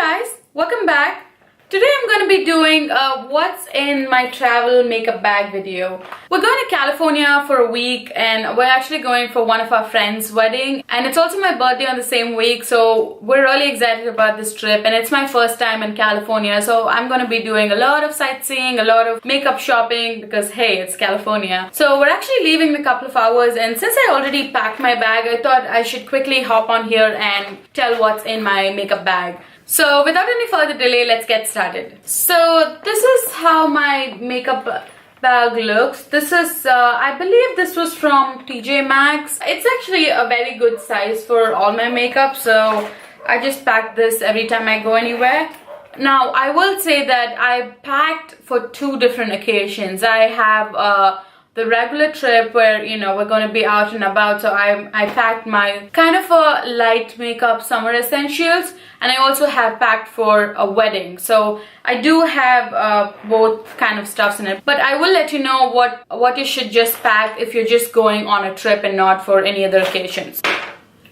guys, welcome back. Today I'm going to be doing what's in my travel makeup bag video. We're going to California for a week and we're actually going for one of our friends' wedding, and it's also my birthday on the same week, so we're really excited about this trip, and it's my first time in California, so I'm going to be doing a lot of sightseeing, a lot of makeup shopping because hey, it's California. So we're actually leaving in a couple of hours, and since I already packed my bag, I thought I should quickly hop on here and tell what's in my makeup bag. So without any further delay, let's get started. So this is how my makeup bag looks. This is, I believe this was from TJ Maxx. It's actually a very good size for all my makeup, so I just pack this every time I go anywhere. Now, I will say that I packed for two different occasions. I have the regular trip where, you know, we're going to be out and about, so I packed my kind of a light makeup summer essentials, and I also have packed for a wedding, so I do have both kind of stuffs in it, but I will let you know what you should just pack if you're just going on a trip and not for any other occasions.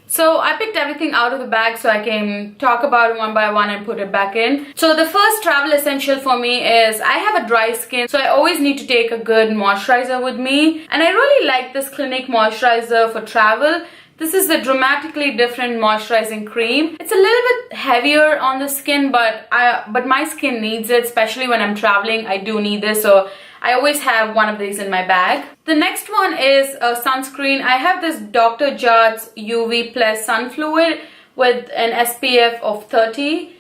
So I picked everything out of the bag so I can talk about it one by one and put it back in. So the first travel essential for me is I have a dry skin, so I always need to take a good moisturizer with me. And I really like this Clinique moisturizer for travel. This is the Dramatically Different Moisturizing Cream. It's a little bit heavier on the skin, but my skin needs it, especially when I'm traveling. I do need this, so I always have one of these in my bag. The next one is a sunscreen. I have this Dr. Jart's UV Plus Sun Fluid with an SPF of 30.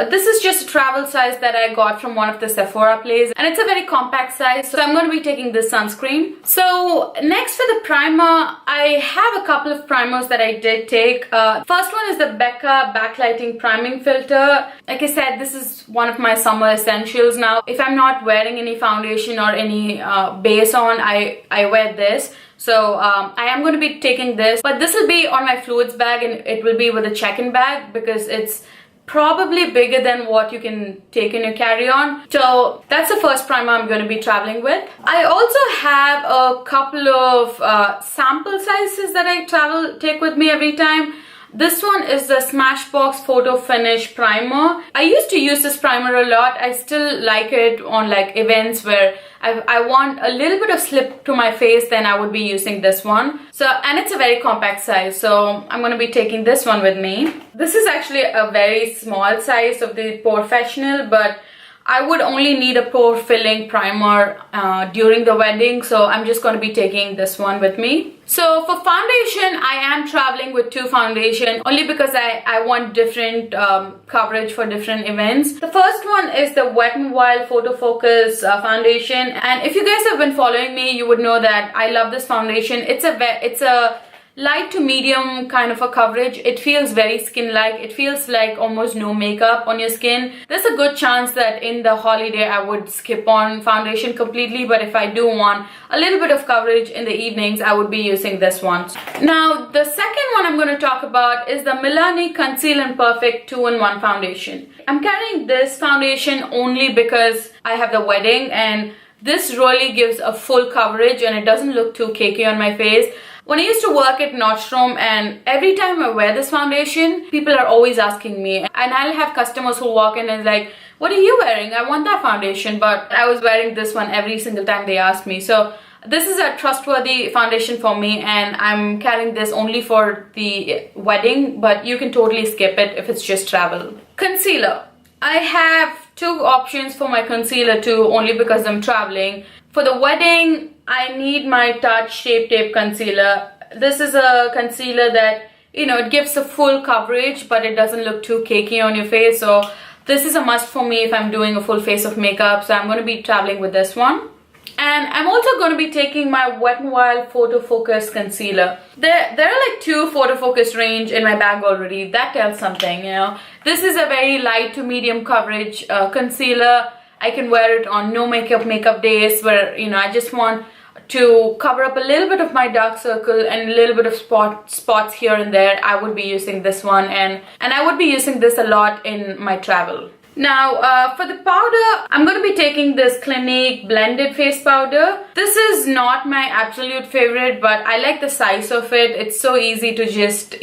This is just a travel size that I got from one of the Sephora places, and it's a very compact size, so I'm going to be taking this sunscreen. So next for the primer, I have a couple of primers that I did take. First one is the Becca Backlighting Priming Filter. Like I said, this is one of my summer essentials now. If I'm not wearing any foundation or any base on, I wear this. So I am going to be taking this, but this will be on my fluids bag, and it will be with a check-in bag because it's probably bigger than what you can take in your carry-on. So that's the first primer I'm going to be traveling with. I also have a couple of sample sizes that I take with me every time. This one is the Smashbox Photo Finish Primer. I used to use this primer a lot. I still like it on like events where I want a little bit of slip to my face, then I would be using this one. So, and it's a very compact size, so I'm going to be taking this one with me. This is actually a very small size of the Porefessional, but I would only need a pore filling primer during the wedding, so I'm just going to be taking this one with me. So for foundation, I am traveling with two foundation only because I want different coverage for different events. The first one is the Wet n Wild Photo Focus foundation, and if you guys have been following me, you would know that I love this foundation. It's a light to medium kind of a coverage. It feels very skin-like. It feels like almost no makeup on your skin. There's a good chance that in the holiday I would skip on foundation completely, but if I do want a little bit of coverage in the evenings, I would be using this one. Now the second one I'm going to talk about is the Milani Conceal and Perfect 2-in-1 foundation. I'm carrying this foundation only because I have the wedding, and this really gives a full coverage and it doesn't look too cakey on my face. When I used to work at Nordstrom, and every time I wear this foundation, people are always asking me, and I'll have customers who walk in and like, what are you wearing? I want that foundation, but I was wearing this one every single time they asked me. So this is a trustworthy foundation for me, and I'm carrying this only for the wedding, but you can totally skip it if it's just travel. Concealer. I have two options for my concealer too, only because I'm traveling. For the wedding, I need my Tarte Shape Tape Concealer. This is a concealer that, you know, it gives a full coverage, but it doesn't look too cakey on your face. So this is a must for me if I'm doing a full face of makeup. So I'm going to be traveling with this one. And I'm also going to be taking my Wet n Wild Photo Focus Concealer. There are like two photo focus range in my bag already. That tells something, you know. This is a very light to medium coverage concealer. I can wear it on no makeup days where, you know, I just want to cover up a little bit of my dark circle and a little bit of spots here and there. I would be using this one, and I would be using this a lot in my travel. Now for the powder, I'm going to be taking this Clinique blended face powder. This is not my absolute favorite, but I like the size of it. It's so easy to just,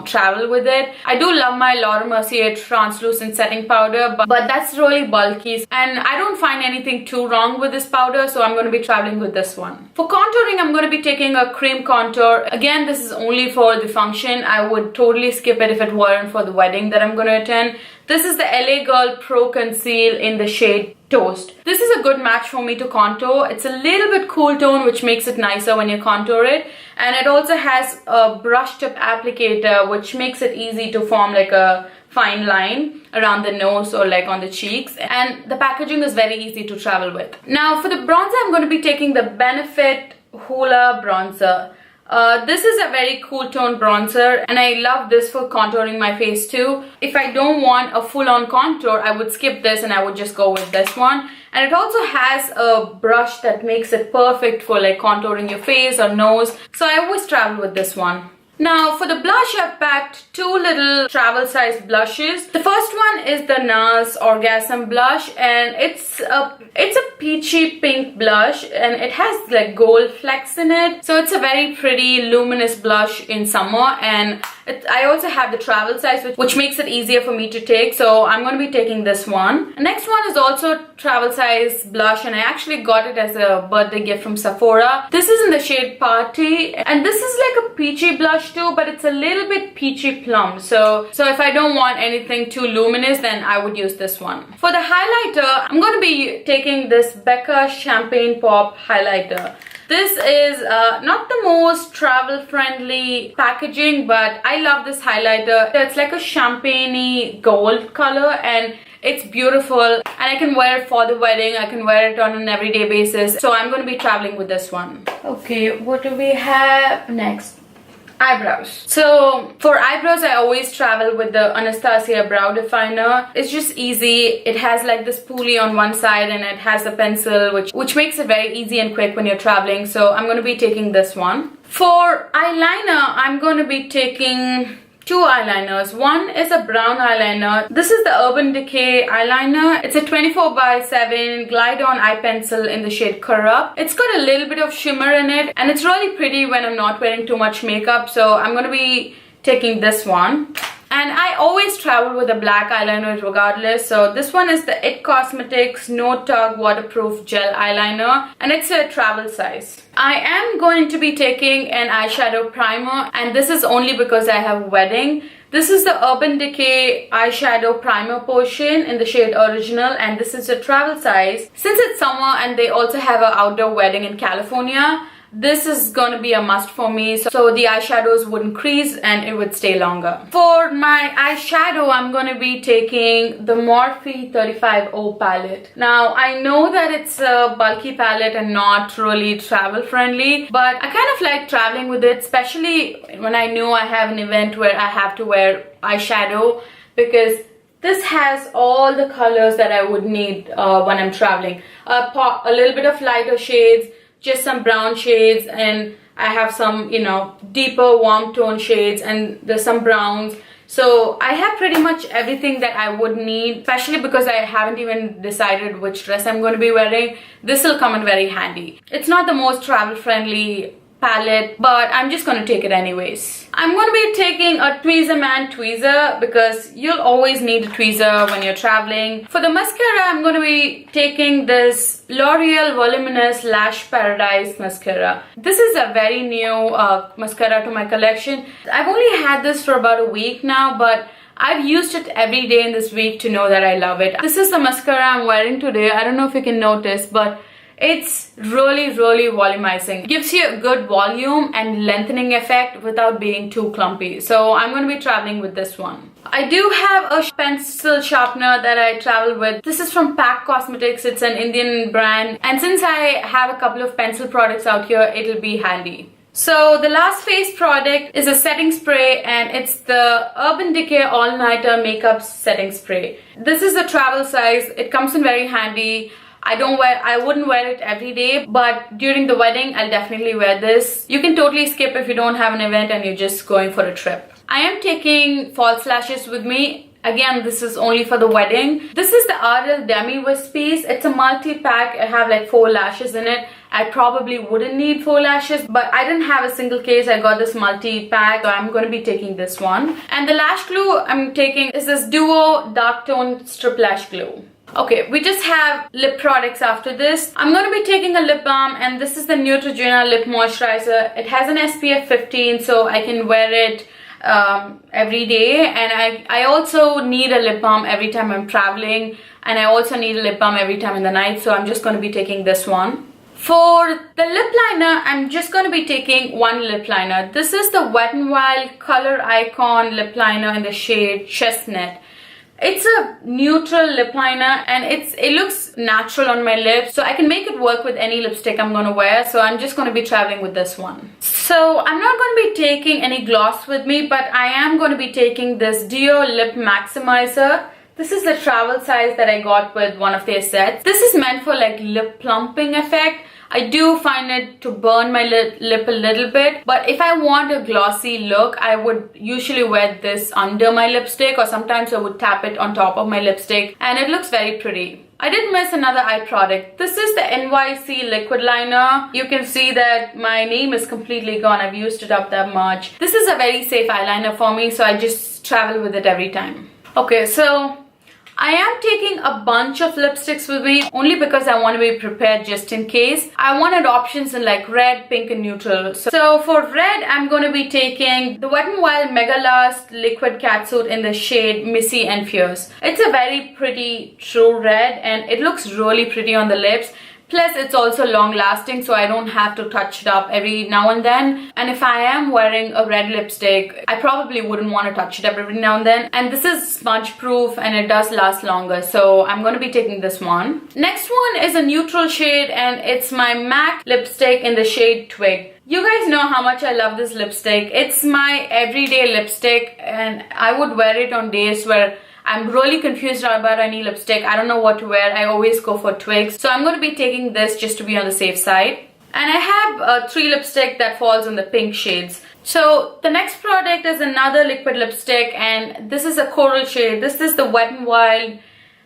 travel with it. I do love my Laura Mercier translucent setting powder, but that's really bulky and I don't find anything too wrong with this powder, so I'm going to be traveling with this one. For contouring, I'm going to be taking a cream contour. Again, this is only for the function. I would totally skip it if it weren't for the wedding that I'm going to attend. This is the LA Girl Pro Conceal in the shade Toast. This is a good match for me to contour. It's a little bit cool tone, which makes it nicer when you contour it. And it also has a brush tip applicator, which makes it easy to form like a fine line around the nose or like on the cheeks. And the packaging is very easy to travel with. Now for the bronzer, I'm going to be taking the Benefit Hoola Bronzer. This is a very cool tone bronzer and I love this for contouring my face too. If I don't want a full-on contour, I would skip this and I would just go with this one. And it also has a brush that makes it perfect for like contouring your face or nose. So I always travel with this one. Now for the blush, I've packed two little travel sized blushes. The first one is the NARS Orgasm blush and it's a peachy pink blush and it has like gold flecks in it. So it's a very pretty luminous blush in summer, and I also have the travel size which makes it easier for me to take. So I'm going to be taking this one. The next one is also travel size blush and I actually got it as a birthday gift from Sephora. This is in the shade Party and this is like a peachy blush too, but it's a little bit peachy plum. So if I don't want anything too luminous, then I would use this one. For the highlighter, I'm going to be taking this Becca Champagne Pop highlighter. This is not the most travel friendly packaging, but I love this highlighter. It's like a champagne-y gold color and it's beautiful and I can wear it for the wedding. I can wear it on an everyday basis. So I'm going to be traveling with this one. Okay, what do we have next? Eyebrows. So for eyebrows, I always travel with the Anastasia Brow Definer. It's just easy. It has like this pulley on one side and it has a pencil which makes it very easy and quick when you're traveling. So I'm going to be taking this one. For eyeliner, I'm going to be taking two eyeliners. One is a brown eyeliner. This is the Urban Decay eyeliner. It's a 24/7 glide-on eye pencil in the shade Corrupt. It's got a little bit of shimmer in it and it's really pretty when I'm not wearing too much makeup. So I'm going to be taking this one. And I always travel with a black eyeliner regardless. So this one is the IT Cosmetics No Tug Waterproof Gel Eyeliner and it's a travel size. I am going to be taking an eyeshadow primer and this is only because I have a wedding. This is the Urban Decay eyeshadow primer portion in the shade Original and this is a travel size. Since it's summer and they also have an outdoor wedding in California, this is going to be a must for me, so the eyeshadows wouldn't crease and it would stay longer. For my eyeshadow, I'm going to be taking the Morphe 35O palette. Now, I know that it's a bulky palette and not really travel friendly, but I kind of like traveling with it, especially when I know I have an event where I have to wear eyeshadow, because this has all the colors that I would need when I'm traveling. A little bit of lighter shades, just some brown shades, and I have some, deeper warm tone shades, and there's some browns. So I have pretty much everything that I would need, especially because I haven't even decided which dress I'm going to be wearing. This will come in very handy. It's not the most travel friendly palette, but I'm just going to take it anyways. I'm going to be taking a Tweezerman tweezer because you'll always need a tweezer when you're traveling. For the mascara, I'm going to be taking this L'Oreal Voluminous Lash Paradise mascara. This is a very new mascara to my collection. I've only had this for about a week now, but I've used it every day in this week to know that I love it. This is the mascara I'm wearing today. I don't know if you can notice, but it's really volumizing. It gives you a good volume and lengthening effect without being too clumpy. So I'm going to be traveling with this one. I do have a pencil sharpener that I travel with. This is from PAC Cosmetics. It's an Indian brand. And since I have a couple of pencil products out here, it'll be handy. So the last face product is a setting spray and it's the Urban Decay All Nighter Makeup Setting Spray. This is the travel size. It comes in very handy. I wouldn't wear it every day, but during the wedding, I'll definitely wear this. You can totally skip if you don't have an event and you're just going for a trip. I am taking false lashes with me. Again, this is only for the wedding. This is the Ardell Demi Wispies. It's a multi-pack. I have like 4 lashes in it. I probably wouldn't need 4 lashes, but I didn't have a single case. I got this multi-pack, so I'm going to be taking this one. And the lash glue I'm taking is this Duo Dark Tone Strip Lash Glue. Okay, we just have lip products after this. I'm going to be taking a lip balm, and this is the Neutrogena Lip Moisturizer. It has an SPF 15, so I can wear it every day. And I also need a lip balm every time I'm traveling, and I also need a lip balm every time in the night, so I'm just going to be taking this one. For the lip liner, I'm just going to be taking one lip liner. This is the Wet n Wild Color Icon lip liner in the shade Chestnut. It's a neutral lip liner, and it looks natural on my lips, so I can make it work with any lipstick I'm going to wear. So I'm just going to be traveling with this one. So I'm not going to be taking any gloss with me, but I am going to be taking this Dio Lip Maximizer. This is the travel size that I got with one of their sets. This is meant for like lip plumping effect. I do find it to burn my lip a little bit, but if I want a glossy look, I would usually wear this under my lipstick, or sometimes I would tap it on top of my lipstick, and it looks very pretty. I did miss another eye product. This is the NYC liquid liner. You can see that my name is completely gone. I've used it up that much. This is a very safe eyeliner for me, so I just travel with it every time. Okay, so I am taking a bunch of lipsticks with me only because I want to be prepared just in case. I wanted options in like red, pink and neutral. So for red, I'm going to be taking the Wet n Wild Mega Last Liquid Catsuit in the shade Missy and Fierce. It's a very pretty true red, and it looks really pretty on the lips. Plus, it's also long lasting, so I don't have to touch it up every now and then. And if I am wearing a red lipstick, I probably wouldn't want to touch it up every now and then. And this is smudge proof, and it does last longer, so I'm going to be taking this one. Next one is a neutral shade, and it's my MAC lipstick in the shade Twig. You guys know how much I love this lipstick. It's my everyday lipstick, and I would wear it on days where I'm really confused about any lipstick. I don't know what to wear. I always go for Twigs. So I'm going to be taking this just to be on the safe side. And I have 3 lipstick that falls on the pink shades. So the next product is another liquid lipstick, and this is a coral shade. This is the Wet n Wild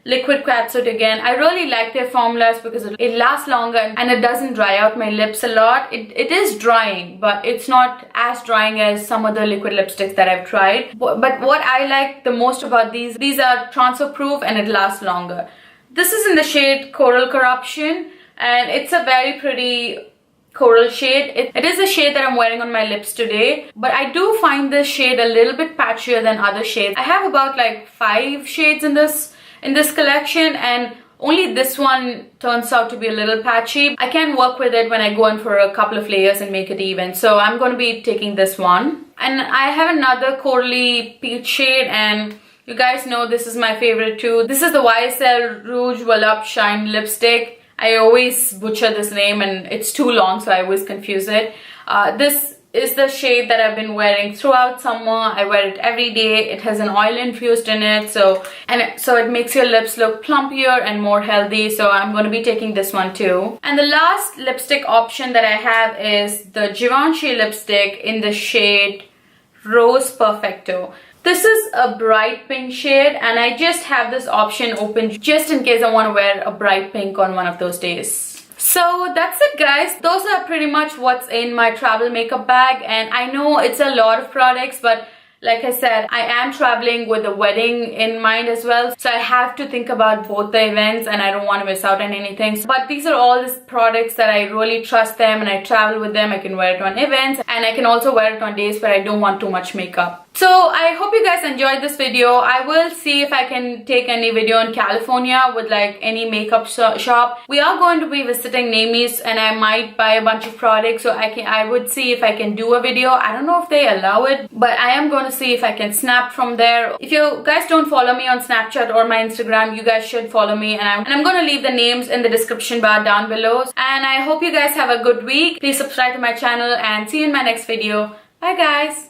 Liquid Catsuit again. I really like their formulas because it lasts longer and it doesn't dry out my lips a lot. It is drying, but it's not as drying as some other liquid lipsticks that I've tried. But what I like the most about these are transfer proof and it lasts longer. This is in the shade Coral Corruption, and it's a very pretty coral shade. It is a shade that I'm wearing on my lips today, but I do find this shade a little bit patchier than other shades. I have about like 5 shades in this collection, and only this one turns out to be a little patchy. I can work with it when I go in for a couple of layers and make it even, so I'm going to be taking this one. And I have another corally peach shade, and you guys know this is my favorite too. This is the YSL Rouge Volupte Shine lipstick. I always butcher this name and it's too long, so I always confuse it. This is the shade that I've been wearing throughout summer. I wear it every day. It has an oil infused in it, so it makes your lips look plumpier and more healthy, so I'm going to be taking this one too. And the last lipstick option that I have is the Givenchy lipstick in the shade Rose Perfecto. This is a bright pink shade, and I just have this option open just in case I want to wear a bright pink on one of those days. So that's it, guys. Those are pretty much what's in my travel makeup bag, and I know it's a lot of products, but like I said, I am traveling with a wedding in mind as well, so I have to think about both the events and I don't want to miss out on anything. But these are all these products that I really trust them, and I travel with them. I can wear it on events, and I can also wear it on days where I don't want too much makeup. So I hope you guys enjoyed this video. I will see if I can take any video in California with like any makeup shop. We are going to be visiting Namies, and I might buy a bunch of products, so I would see if I can do a video. I don't know if they allow it, but I am going to see if I can snap from there. If you guys don't follow me on Snapchat or my Instagram, you guys should follow me, and I'm going to leave the names in the description bar down below. And I hope you guys have a good week. Please subscribe to my channel and see you in my next video. Bye guys.